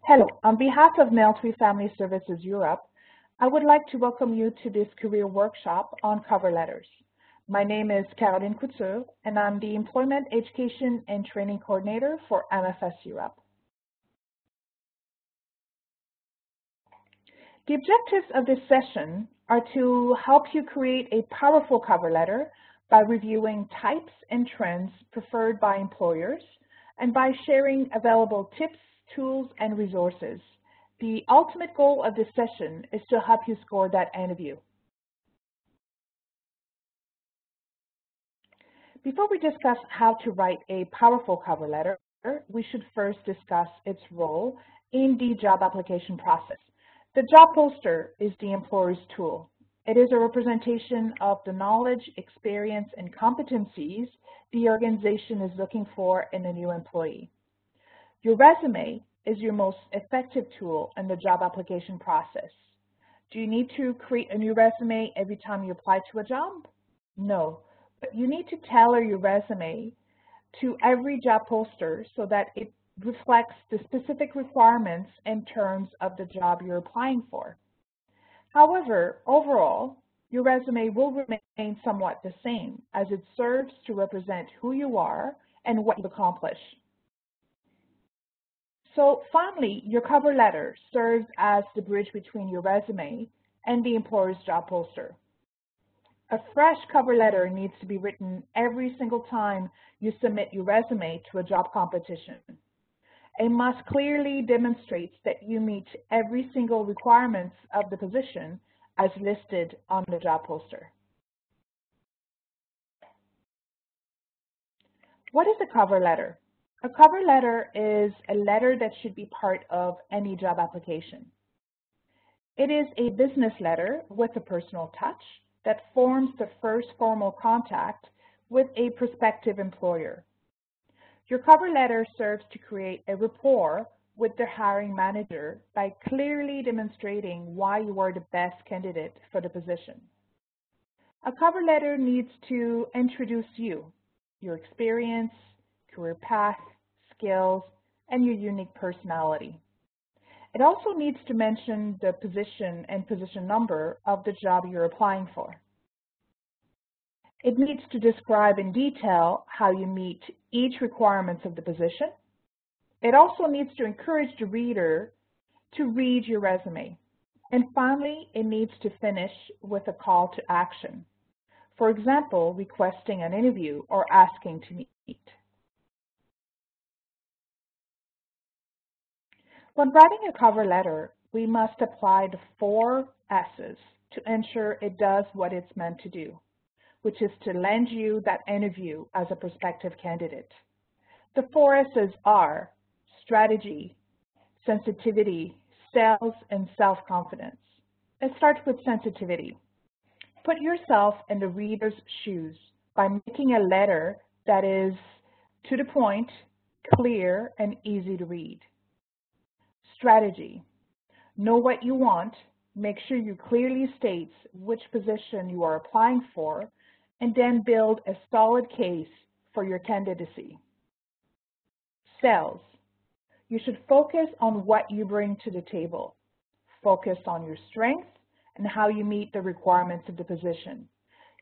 Hello, on behalf of Mail3 Family Services Europe, I would like to welcome you to this career workshop on cover letters. My name is Caroline Couture, and I'm the Employment, Education, and Training Coordinator for MFS Europe. The objectives of this session are to help you create a powerful cover letter by reviewing types and trends preferred by employers and by sharing available tips, tools, and resources. The ultimate goal of this session is to help you score that interview. Before we discuss how to write a powerful cover letter, we should first discuss its role in the job application process. The job poster is the employer's tool. It is a representation of the knowledge, experience, and competencies the organization is looking for in a new employee. Your resume is your most effective tool in the job application process. Do you need to create a new resume every time you apply to a job? No, but you need to tailor your resume to every job poster so that it reflects the specific requirements in terms of the job you're applying for. However, overall, your resume will remain somewhat the same as it serves to represent who you are and what you've accomplished. So finally, your cover letter serves as the bridge between your resume and the employer's job poster. A fresh cover letter needs to be written every single time you submit your resume to a job competition. It must clearly demonstrate that you meet every single requirements of the position as listed on the job poster. What is a cover letter? A cover letter is a letter that should be part of any job application. It is a business letter with a personal touch that forms the first formal contact with a prospective employer. Your cover letter serves to create a rapport with the hiring manager by clearly demonstrating why you are the best candidate for the position. A cover letter needs to introduce you, your experience, career path, skills, and your unique personality. It also needs to mention the position and position number of the job you're applying for. It needs to describe in detail how you meet each requirement of the position. It also needs to encourage the reader to read your resume. And finally, it needs to finish with a call to action. For example, requesting an interview or asking to meet. When writing a cover letter, we must apply the 4 S's to ensure it does what it's meant to do, which is to land you that interview as a prospective candidate. The 4 S's are strategy, sensitivity, sales, and self-confidence. Let's start with sensitivity. Put yourself in the reader's shoes by making a letter that is to the point, clear, and easy to read. Strategy. Know what you want, make sure you clearly state which position you are applying for, and then build a solid case for your candidacy. Sales. You should focus on what you bring to the table. Focus on your strengths and how you meet the requirements of the position.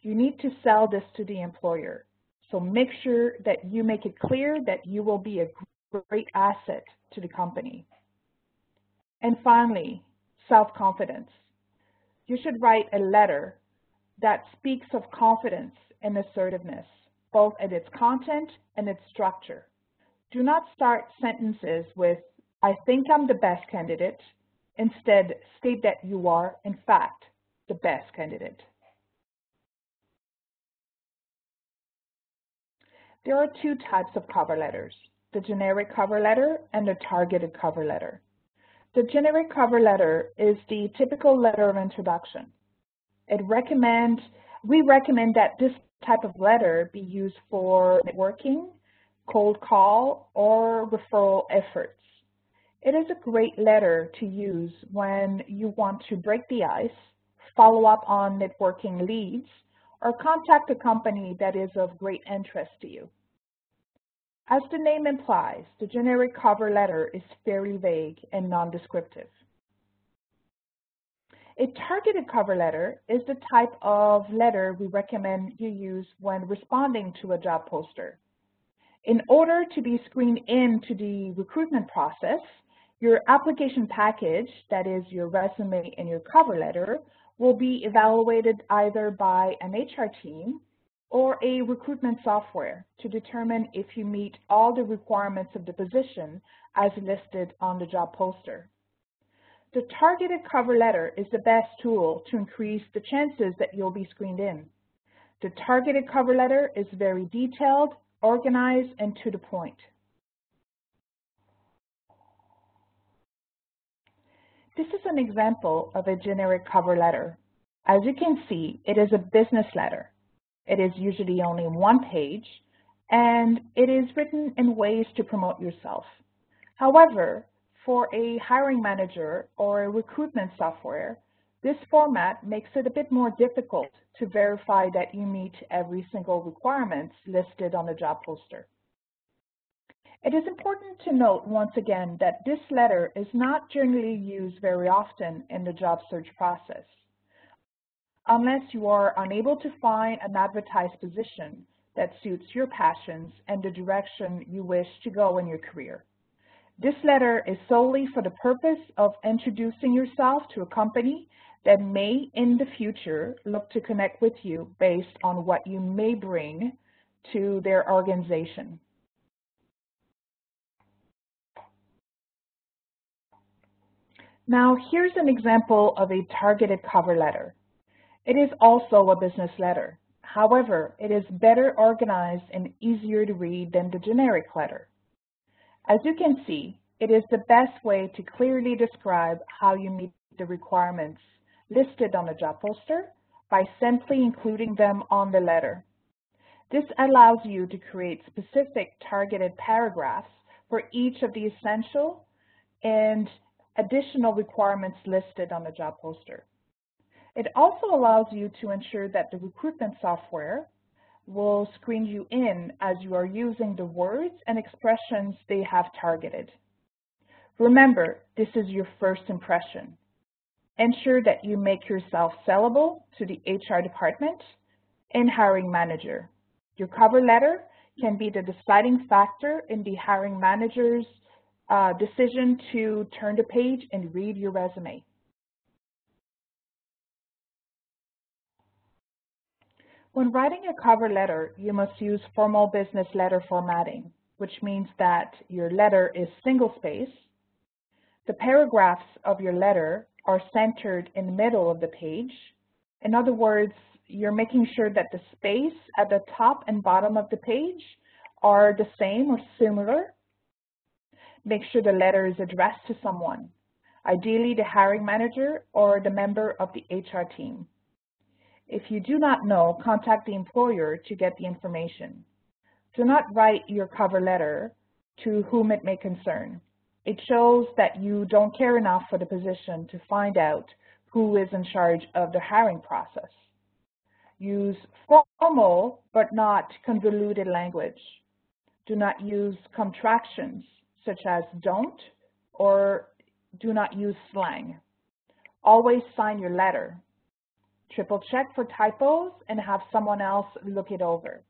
You need to sell this to the employer, so make sure that you make it clear that you will be a great asset to the company. And finally, self-confidence. You should write a letter that speaks of confidence and assertiveness, both in its content and its structure. Do not start sentences with, "I think I'm the best candidate." Instead, state that you are, in fact, the best candidate. There are 2 types of cover letters, the generic cover letter and the targeted cover letter. The generic cover letter is the typical letter of introduction. We recommend that this type of letter be used for networking, cold call, or referral efforts. It is a great letter to use when you want to break the ice, follow up on networking leads, or contact a company that is of great interest to you. As the name implies, the generic cover letter is fairly vague and non-descriptive. A targeted cover letter is the type of letter we recommend you use when responding to a job poster. In order to be screened into the recruitment process, your application package, that is your resume and your cover letter, will be evaluated either by an HR team or a recruitment software to determine if you meet all the requirements of the position as listed on the job poster. The targeted cover letter is the best tool to increase the chances that you'll be screened in. The targeted cover letter is very detailed, organized, and to the point. This is an example of a generic cover letter. As you can see, it is a business letter. It is usually only one page, and it is written in ways to promote yourself. However, for a hiring manager or a recruitment software, this format makes it a bit more difficult to verify that you meet every single requirement listed on the job poster. It is important to note once again that this letter is not generally used very often in the job search process, unless you are unable to find an advertised position that suits your passions and the direction you wish to go in your career. This letter is solely for the purpose of introducing yourself to a company that may in the future look to connect with you based on what you may bring to their organization. Now, here's an example of a targeted cover letter. It is also a business letter. However, it is better organized and easier to read than the generic letter. As you can see, it is the best way to clearly describe how you meet the requirements listed on the job poster by simply including them on the letter. This allows you to create specific targeted paragraphs for each of the essential and additional requirements listed on the job poster. It also allows you to ensure that the recruitment software will screen you in as you are using the words and expressions they have targeted. Remember, this is your first impression. Ensure that you make yourself sellable to the HR department and hiring manager. Your cover letter can be the deciding factor in the hiring manager's decision to turn the page and read your resume. When writing a cover letter, you must use formal business letter formatting, which means that your letter is single-space. The paragraphs of your letter are centered in the middle of the page. In other words, you're making sure that the space at the top and bottom of the page are the same or similar. Make sure the letter is addressed to someone, ideally the hiring manager or the member of the HR team. If you do not know, contact the employer to get the information. Do not write your cover letter to whom it may concern. It shows that you don't care enough for the position to find out who is in charge of the hiring process. Use formal but not convoluted language. Do not use contractions such as don't or do not use slang. Always sign your letter. Triple check for typos and have someone else look it over.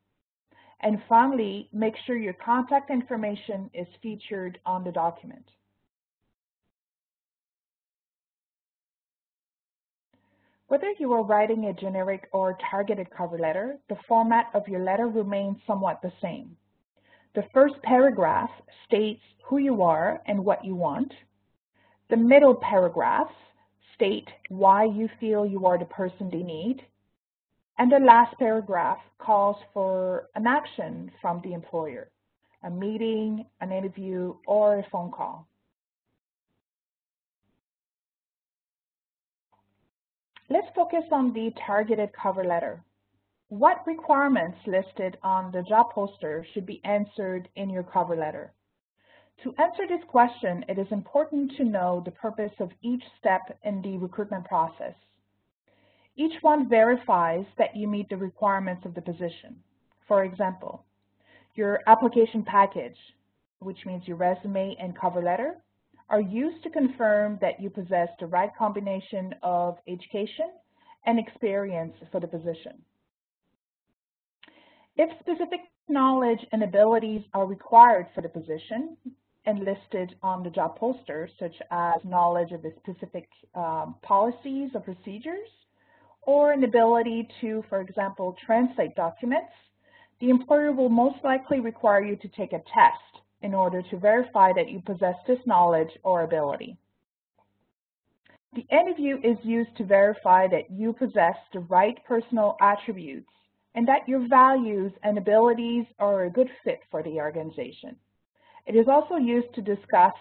And finally, make sure your contact information is featured on the document. Whether you are writing a generic or targeted cover letter, the format of your letter remains somewhat the same. The first paragraph states who you are and what you want. The middle paragraphs state why you feel you are the person they need. And the last paragraph calls for an action from the employer, a meeting, an interview, or a phone call. Let's focus on the targeted cover letter. What requirements listed on the job poster should be answered in your cover letter? To answer this question, it is important to know the purpose of each step in the recruitment process. Each one verifies that you meet the requirements of the position. For example, Your application package, which means your resume and cover letter, are used to confirm that you possess the right combination of education and experience for the position. If specific knowledge and abilities are required for the position and listed on the job poster, such as knowledge of the specific policies or procedures, or an ability to, for example, translate documents, the employer will most likely require you to take a test in order to verify that you possess this knowledge or ability. The interview is used to verify that you possess the right personal attributes and that your values and abilities are a good fit for the organization. It is also used to discuss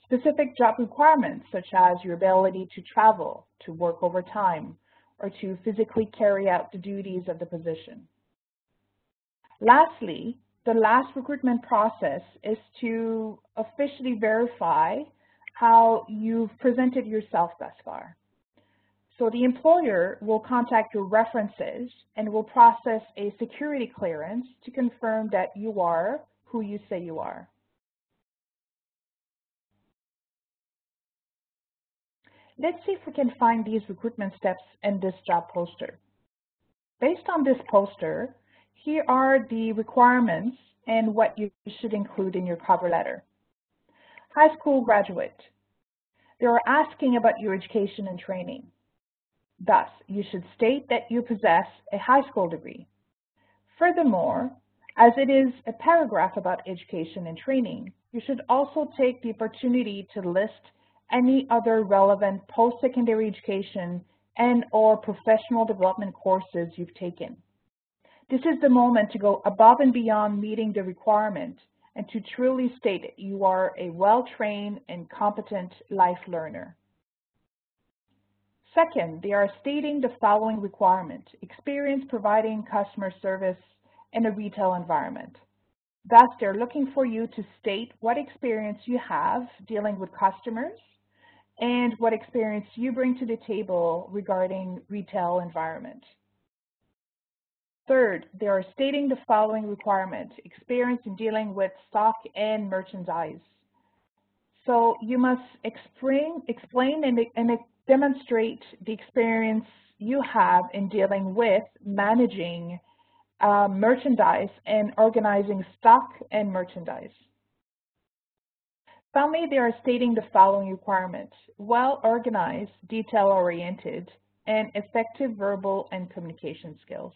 specific job requirements, such as your ability to travel, to work overtime, or to physically carry out the duties of the position. Lastly, the last recruitment process is to officially verify how you've presented yourself thus far. So the employer will contact your references and will process a security clearance to confirm that you are who you say you are. Let's see if we can find these recruitment steps in this job poster. Based on this poster, here are the requirements and what you should include in your cover letter. High school graduate. They are asking about your education and training. Thus, you should state that you possess a high school degree. Furthermore, as it is a paragraph about education and training, you should also take the opportunity to list any other relevant post-secondary education and/or professional development courses you've taken. This is the moment to go above and beyond meeting the requirement and to truly state that you are a well-trained and competent life learner. Second, they are stating the following requirement: experience providing customer service in a retail environment. Thus, they're looking for you to state what experience you have dealing with customers and what experience you bring to the table regarding retail environment. Third, they are stating the following requirement: experience in dealing with stock and merchandise. So you must explain and demonstrate the experience you have in dealing with managing merchandise and organizing stock and merchandise. Finally, they are stating the following requirements: well-organized, detail-oriented, and effective verbal and communication skills.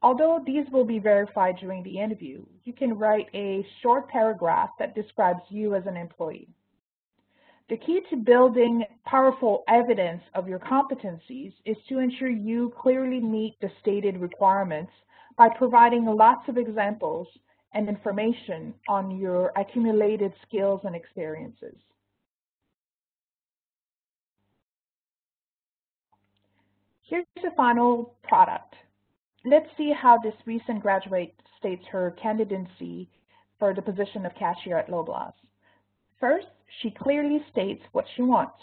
Although these will be verified during the interview, you can write a short paragraph that describes you as an employee. The key to building powerful evidence of your competencies is to ensure you clearly meet the stated requirements by providing lots of examples and information on your accumulated skills and experiences. Here's the final product. Let's see how this recent graduate states her candidacy for the position of cashier at Loblaws. First, she clearly states what she wants: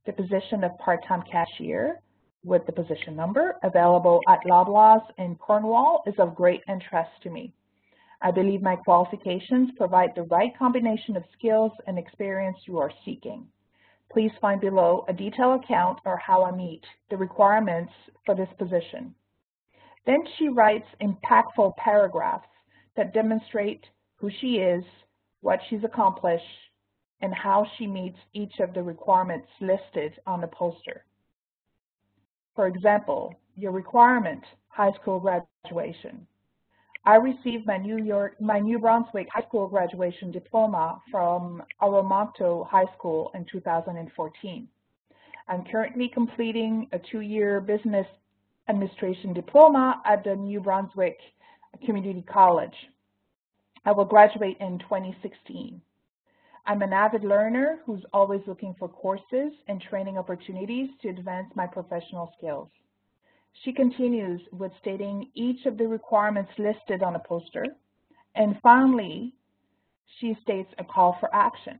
the position of part-time cashier with the position number available at Loblaws in Cornwall is of great interest to me. I believe my qualifications provide the right combination of skills and experience you are seeking. Please find below a detailed account of how I meet the requirements for this position. Then she writes impactful paragraphs that demonstrate who she is, what she's accomplished, and how she meets each of the requirements listed on the poster. For example, your requirement, high school graduation. I received my New Brunswick high school graduation diploma from Aramonto High School in 2014. I'm currently completing a 2-year business administration diploma at the New Brunswick Community College. I will graduate in 2016. I'm an avid learner who's always looking for courses and training opportunities to advance my professional skills. She continues with stating each of the requirements listed on a poster, and finally, she states a call for action.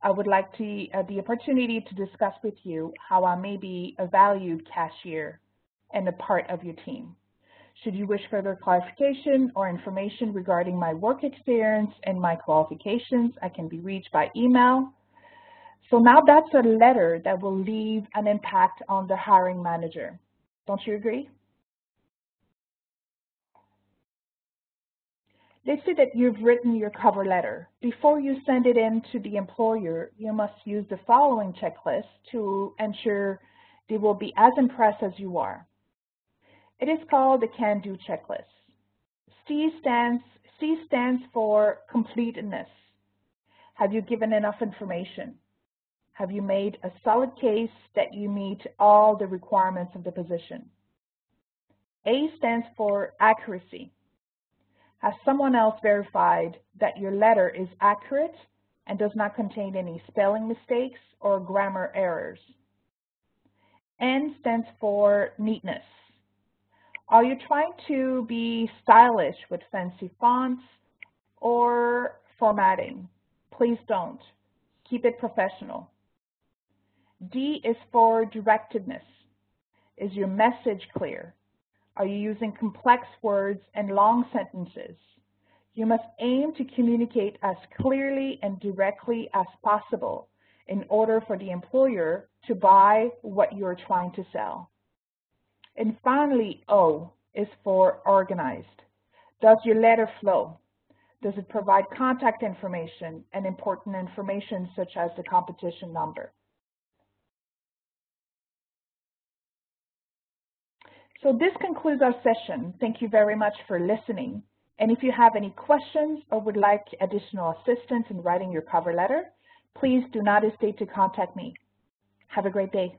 I would like the opportunity to discuss with you how I may be a valued cashier and a part of your team. Should you wish further clarification or information regarding my work experience and my qualifications, I can be reached by email. So now that's a letter that will leave an impact on the hiring manager. Don't you agree? Let's say that you've written your cover letter. Before you send it in to the employer, you must use the following checklist to ensure they will be as impressed as you are. It is called the can-do checklist. C stands for completeness. Have you given enough information? Have you made a solid case that you meet all the requirements of the position? A stands for accuracy. Has someone else verified that your letter is accurate and does not contain any spelling mistakes or grammar errors? N stands for neatness. Are you trying to be stylish with fancy fonts or formatting? Please don't. Keep it professional. D is for directedness. Is your message clear? Are you using complex words and long sentences? You must aim to communicate as clearly and directly as possible in order for the employer to buy what you're trying to sell. And finally, O is for organized. Does your letter flow? Does it provide contact information and important information such as the competition number? So this concludes our session. Thank you very much for listening. And if you have any questions or would like additional assistance in writing your cover letter, please do not hesitate to contact me. Have a great day.